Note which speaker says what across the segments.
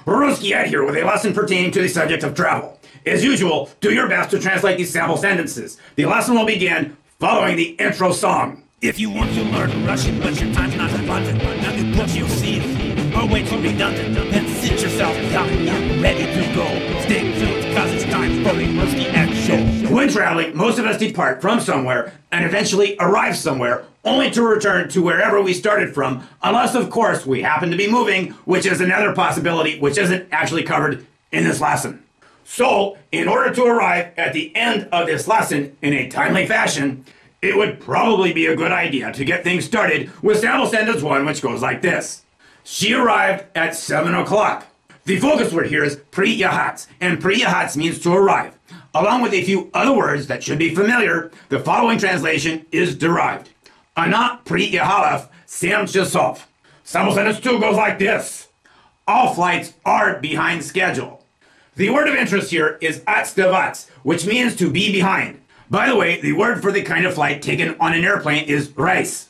Speaker 1: Rusky Ed here with a lesson pertaining to the subject of travel. As usual, do your best to translate these sample sentences. The lesson will begin following the intro song.
Speaker 2: If you want to learn Russian, but your time's not abundant, now the books you'll see are way too redundant, then sit yourself down and get ready to go. Stay tuned, because it's time for the Rusky Ed Show.
Speaker 1: When traveling, most of us depart from somewhere and eventually arrive somewhere, only to return to wherever we started from, unless, of course, we happen to be moving, which is another possibility which isn't actually covered in this lesson. So, in order to arrive at the end of this lesson in a timely fashion, it would probably be a good idea to get things started with sample sentence 1, which goes like this. She arrived at 7 o'clock. The focus word here is приехать, and приехать means to arrive. Along with a few other words that should be familiar, the following translation is derived. Она приехала в 7 часов. Sample sentence 2 goes like this. All flights are behind schedule. The word of interest here is отставать, which means to be behind. By the way, the word for the kind of flight taken on an airplane is рейс.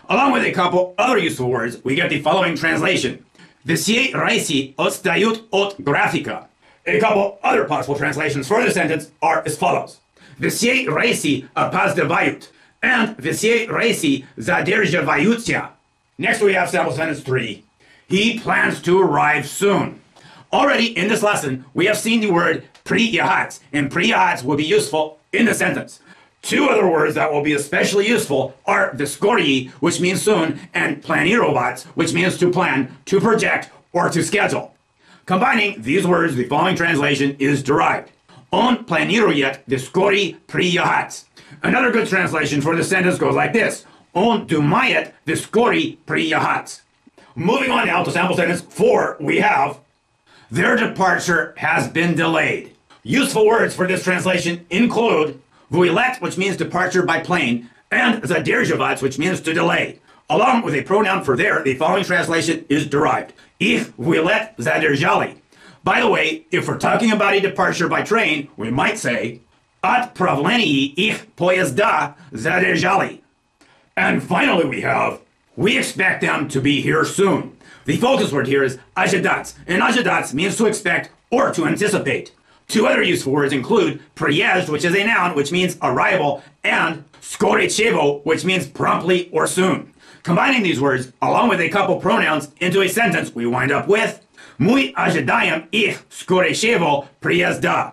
Speaker 1: Along with a couple other useful words, we get the following translation. Все рейсы отстают от графика. A couple other possible translations for the sentence are as follows. Все рейсы опаздывают. And все рейсы задерживаются. Next we have sample sentence 3. He plans to arrive soon. Already in this lesson, we have seen the word приехать, and приехать will be useful in the sentence. Two other words that will be especially useful are вскоре, which means soon, and планировать, which means to plan, to project, or to schedule. Combining these words, the following translation is derived. Он планирует вскоре приехать. Another good translation for the sentence goes like this. Он думает вскоре приехать. Moving on now to sample sentence 4, we have their departure has been delayed. Useful words for this translation include вылет, which means departure by plane, and задерживать, which means to delay. Along with a pronoun for there, the following translation is derived. Их вылет задержали. By the way, if we're talking about a departure by train, we might say отправление их поезда задержали. And finally we have we expect them to be here soon. The focus word here is ожидать, and ожидать means to expect or to anticipate. Two other useful words include приезд, which is a noun, which means arrival, and скорее, which means promptly or soon. Combining these words, along with a couple pronouns, into a sentence, we wind up with мы ожидаем их скорейшего приезда.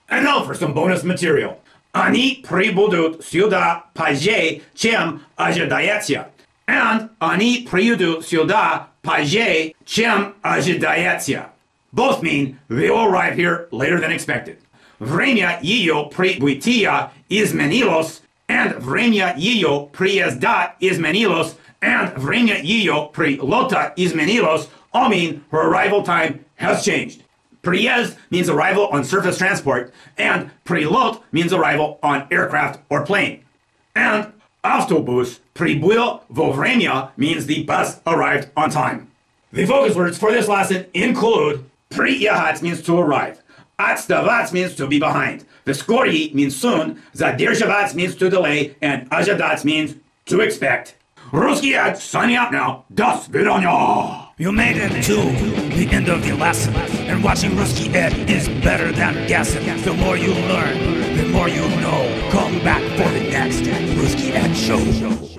Speaker 1: And now for some bonus material. Они прибудут сюда позже, чем ожидается. And они приедут сюда позже, чем ожидается. Both mean they will arrive here later than expected. Время ее прибытия изменилось, and время ее приезда изменилось, and время ее прилета изменилось all mean her arrival time has changed. Приезд means arrival on surface transport, and прилет means arrival on aircraft or plane. And автобус прибыл вовремя means the bus arrived on time. The focus words for this lesson include приехать means to arrive. Отставать means to be behind. Вскоре means soon. Задерживать means to delay. And ожидать means to expect. Rusky Ed signing out now. До свидания.
Speaker 2: You made it to the end of the lesson, and watching Rusky Ed is better than guessing. The more you learn, the more you know. Come back for the next Rusky Ed Show.